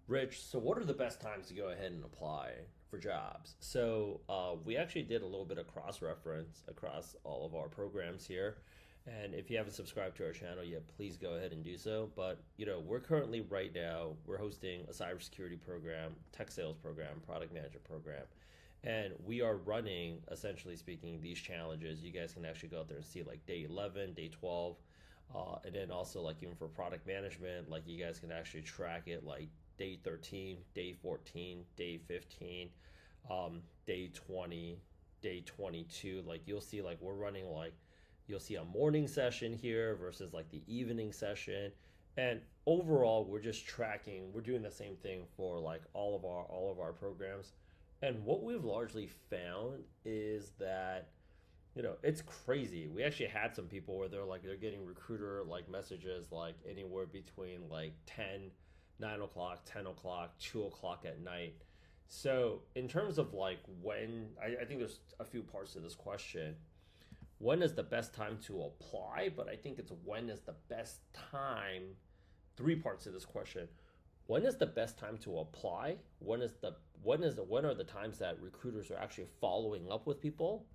Rich, so what are the best times to go ahead and apply for jobs? So we actually did a little bit of cross-reference across all of our programs here. And if you haven't subscribed to our channel yet, please go ahead and do so. But, we're currently right now, we're hosting a cybersecurity program, tech sales program, product manager program. And we are running, essentially speaking, these challenges. You guys can actually go out there and see like day 11, day 12, and then also like even for product management, like you guys can actually track it like day 13, day 14, day 15, day 20, day 22. Like you'll see like we're running like you'll see a morning session here versus like the evening session. And overall, we're just tracking, we're doing the same thing for like all of our programs. And what we've largely found is that it's crazy. We actually had some people where they're getting recruiter like messages like anywhere between like 10, 9 o'clock, 10 o'clock, 2 o'clock at night. So in terms of like when, I think there's a few parts to this question. When is the best time to apply? But I think it's when is the best time, three parts to this question. When is the best time to apply? When are the times that recruiters are actually following up with people?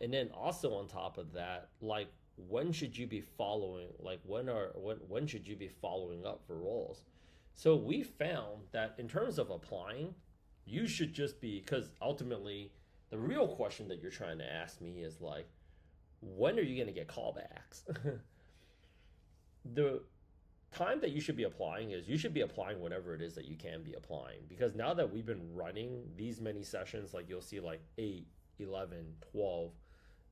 And then also on top of that, like when should you be following? Like when should you be following up for roles? So we found that in terms of applying, you should just be, because ultimately the real question that you're trying to ask me is like, when are you going to get callbacks? The time that you should be applying is you should be applying whenever it is that you can be applying, because now that we've been running these many sessions, like you'll see like 8, 11, 12,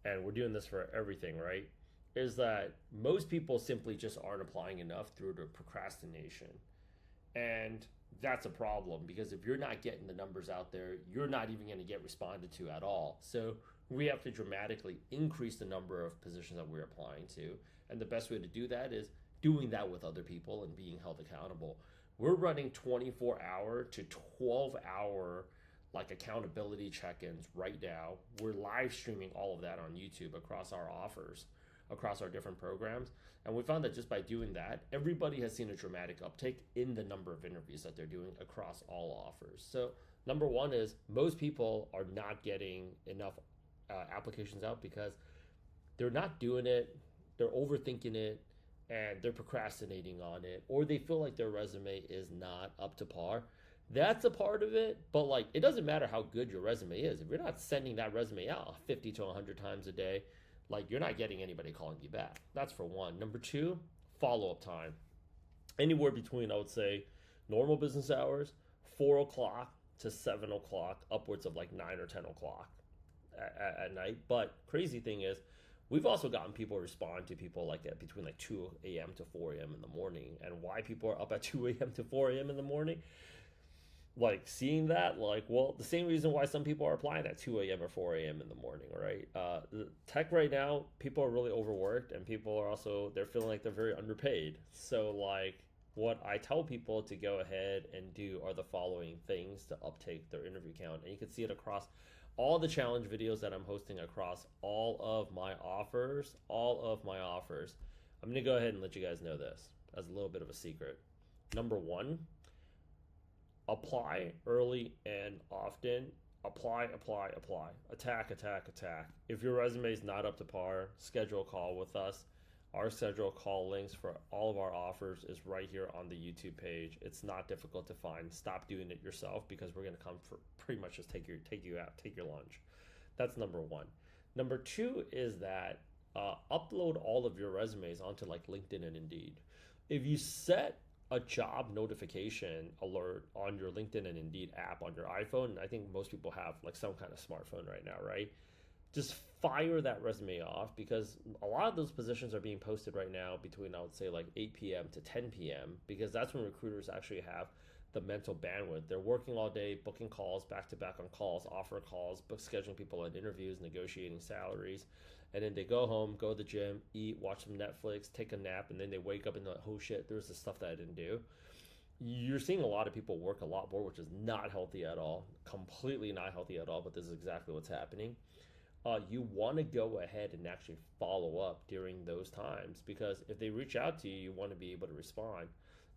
and we're doing this for everything, right? Is that most people simply just aren't applying enough through the procrastination. And that's a problem, because if you're not getting the numbers out there, you're not even going to get responded to at all. So we have to dramatically increase the number of positions that we're applying to. And the best way to do that is doing that with other people and being held accountable. We're running 24-hour to 12-hour like accountability check-ins right now. We're live streaming all of that on YouTube across our offers, across our different programs. And we found that just by doing that, everybody has seen a dramatic uptick in the number of interviews that they're doing across all offers. So number one is most people are not getting enough applications out because they're not doing it, they're overthinking it, and they're procrastinating on it, or they feel like their resume is not up to par. That's a part of it, but like it doesn't matter how good your resume is. If you're not sending that resume out 50 to 100 times a day, like you're not getting anybody calling you back. That's for one. Number two, follow-up time. Anywhere between, I would say, normal business hours, 4 o'clock to 7 o'clock, upwards of like 9 or 10 o'clock at night. But crazy thing is, we've also gotten people respond to people like at between like 2 a.m. to 4 a.m. in the morning. And why people are up at 2 a.m. to 4 a.m. in the morning, like seeing that, like, well, the same reason why some people are applying at 2 a.m. or 4 a.m. in the morning, right? The tech right now, people are really overworked, and people are also, they're feeling like they're very underpaid. So like what I tell people to go ahead and do are the following things to uptake their interview count. And you can see it across all the challenge videos that I'm hosting across all of my offers, I'm going to go ahead and let you guys know this as a little bit of a secret. Number one, apply early and often. Apply. Attack. If your resume is not up to par, schedule a call with us. Our schedule call links for all of our offers is right here on the YouTube page. It's not difficult to find. Stop doing it yourself, because we're going to come for pretty much just take you out, take your lunch. That's number one. Number two is that upload all of your resumes onto like LinkedIn and Indeed. If you set a job notification alert on your LinkedIn and Indeed app on your iPhone, and I think most people have like some kind of smartphone right now, right? Just fire that resume off, because a lot of those positions are being posted right now between, I would say, like 8 p.m. to 10 p.m. because that's when recruiters actually have the mental bandwidth. They're working all day, booking calls, back to back on calls, offer calls, scheduling people at interviews, negotiating salaries. And then they go home, go to the gym, eat, watch some Netflix, take a nap, and then they wake up and they're like, oh shit, there's this stuff that I didn't do. You're seeing a lot of people work a lot more, which is not healthy at all, completely not healthy at all, but this is exactly what's happening. You want to go ahead and actually follow up during those times, because if they reach out to you, you want to be able to respond.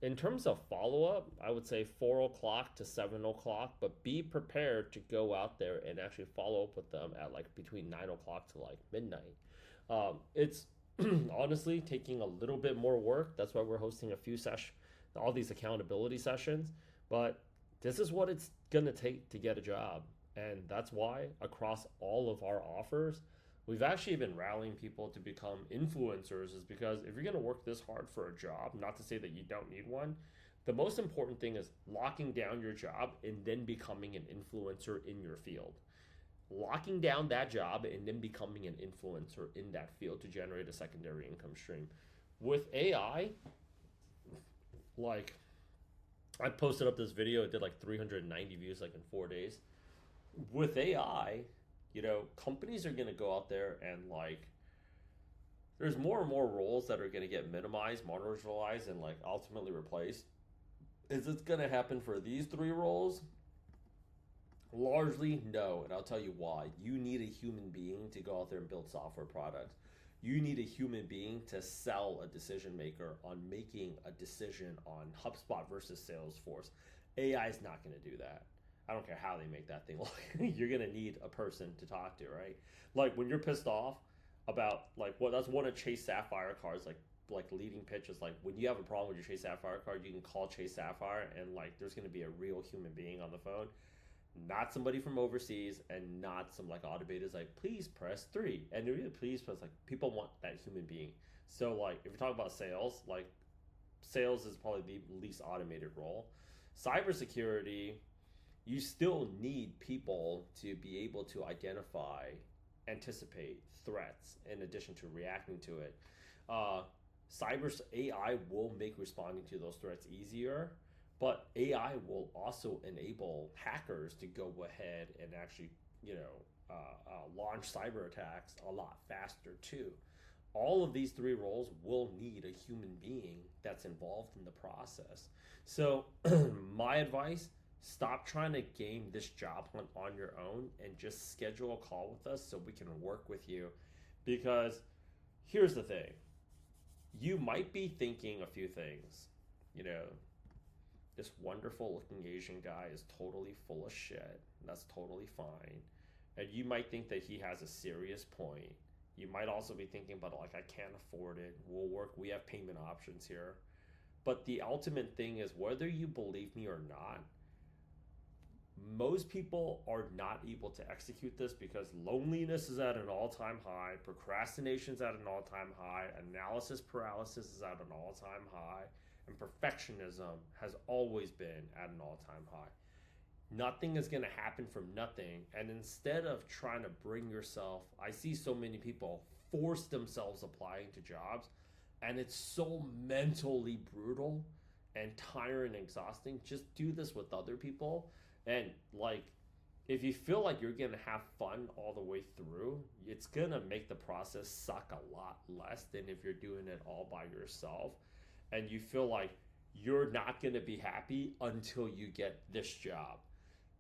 in terms of follow up, I would say 4 o'clock to 7 o'clock, but be prepared to go out there and actually follow up with them at like between 9 o'clock to like midnight. It's honestly taking a little bit more work. That's why we're hosting a few all these accountability sessions. But this is what it's gonna take to get a job, and that's why across all of our offers, we've actually been rallying people to become influencers. Is because if you're gonna work this hard for a job, not to say that you don't need one, the most important thing is locking down your job and then becoming an influencer in your field. Locking down that job and then becoming an influencer in that field to generate a secondary income stream. With AI, like I posted up this video, it did like 390 views like in 4 days. With AI, companies are going to go out there and like, there's more and more roles that are going to get minimized, marginalized, and like ultimately replaced. Is it going to happen for these 3 roles? Largely, no, and I'll tell you why. You need a human being to go out there and build software products. You need a human being to sell a decision maker on making a decision on HubSpot versus Salesforce. AI is not going to do that. I don't care how they make that thing look. You're going to need a person to talk to, right? Like when you're pissed off about like that's one of Chase Sapphire cards, like leading pitch is like when you have a problem with your Chase Sapphire card, you can call Chase Sapphire and like there's going to be a real human being on the phone. Not somebody from overseas and not some like automated like please press 3 and really please press like people want that human being. So like if you're talking about sales, like sales is probably the least automated role. Cybersecurity, you still need people to be able to identify, anticipate threats in addition to reacting to it. Cyber AI will make responding to those threats easier. But AI will also enable hackers to go ahead and actually, launch cyber attacks a lot faster too. All of these 3 roles will need a human being that's involved in the process. So my advice, stop trying to game this job hunt on your own and just schedule a call with us so we can work with you. Because here's the thing. You might be thinking a few things, this wonderful looking Asian guy is totally full of shit. That's totally fine. And you might think that he has a serious point. You might also be thinking about like, I can't afford it. We'll work. We have payment options here. But the ultimate thing is whether you believe me or not, most people are not able to execute this because loneliness is at an all-time high, procrastination is at an all-time high, analysis paralysis is at an all-time high, and perfectionism has always been at an all-time high. Nothing is going to happen from nothing. And instead of trying to bring yourself, I see so many people force themselves applying to jobs, and it's so mentally brutal and tiring and exhausting. Just do this with other people. And like, if you feel like you're going to have fun all the way through, it's going to make the process suck a lot less than if you're doing it all by yourself. And you feel like you're not going to be happy until you get this job.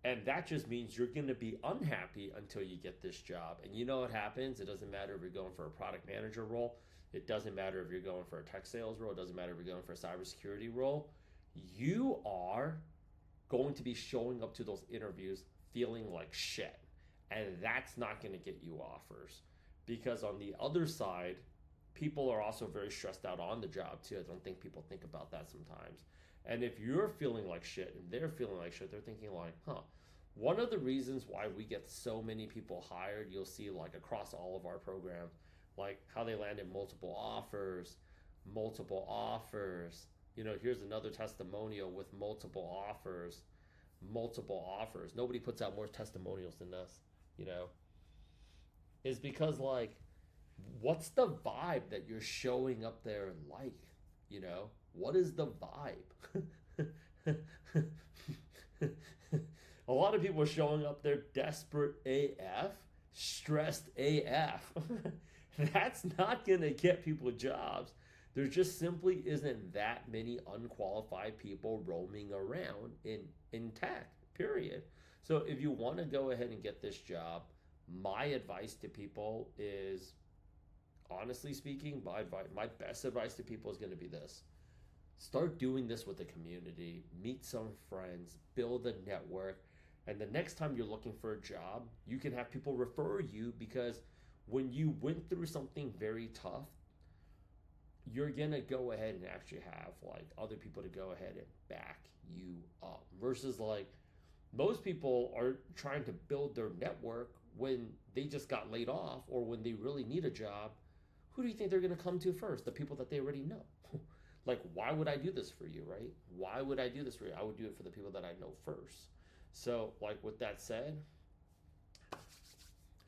And that just means you're going to be unhappy until you get this job. And you know what happens? It doesn't matter if you're going for a product manager role. It doesn't matter if you're going for a tech sales role. It doesn't matter if you're going for a cybersecurity role. You are going to be showing up to those interviews feeling like shit. And that's not going to get you offers. Because on the other side, people are also very stressed out on the job too. I don't think people think about that sometimes. And if you're feeling like shit and they're feeling like shit, they're thinking like, one of the reasons why we get so many people hired, you'll see like across all of our programs, like how they landed multiple offers. Here's another testimonial with multiple offers. Nobody puts out more testimonials than us, is because like, what's the vibe that you're showing up there like, What is the vibe? A lot of people are showing up there desperate AF, stressed AF. That's not going to get people jobs. There just simply isn't that many unqualified people roaming around in tech, period. So if you want to go ahead and get this job, my advice to people is, honestly speaking, my best advice to people is going to be this. Start doing this with the community, meet some friends, build a network, and the next time you're looking for a job, you can have people refer you because when you went through something very tough, you're gonna go ahead and actually have like other people to go ahead and back you up versus like most people are trying to build their network when they just got laid off or when they really need a job. Who do you think they're going to come to first? The people that they already know. Like, why would I do this for you, right? Why would I do this for you? I would do it for the people that I know first. So, like, with that said,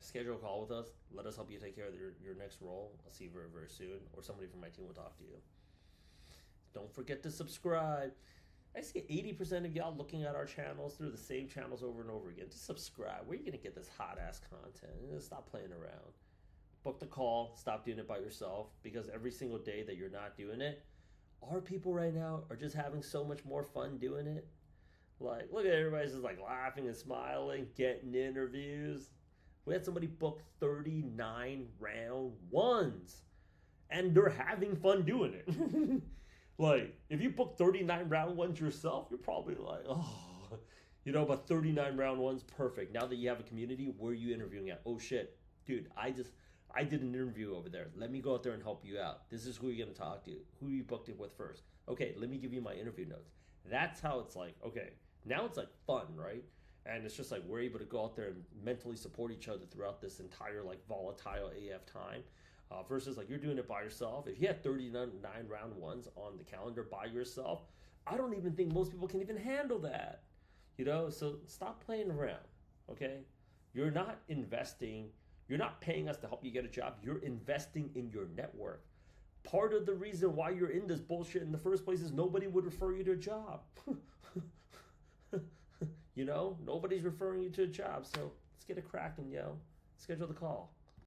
schedule a call with us. Let us help you take care of your next role. I'll see you very, very soon, or somebody from my team will talk to you. Don't forget to subscribe. I see 80% of y'all looking at our channels through the same channels over and over again. Just subscribe. Where are you going to get this hot ass content? Stop playing around. Book the call. Stop doing it by yourself because every single day that you're not doing it, our people right now are just having so much more fun doing it. Like, look at everybody's just like laughing and smiling, getting interviews. We had somebody book 39 round ones and they're having fun doing it. Like, if you book 39 round ones yourself, you're probably like, oh, but 39 round ones, perfect. Now that you have a community, where are you interviewing at? Oh shit, dude, I did an interview over there. Let me go out there and help you out. This is who you're gonna talk to. Who you booked it with first. Okay, let me give you my interview notes. That's how it's like, okay, now it's like fun, right? And it's just like we're able to go out there and mentally support each other throughout this entire like volatile AF time. Versus like you're doing it by yourself. If you had 39 round ones on the calendar by yourself, I don't even think most people can even handle that. So stop playing around, okay? You're not investing, you're not paying us to help you get a job. You're investing in your network. Part of the reason why you're in this bullshit in the first place is nobody would refer you to a job. Nobody's referring you to a job. So let's get it cracking, yo. Schedule the call.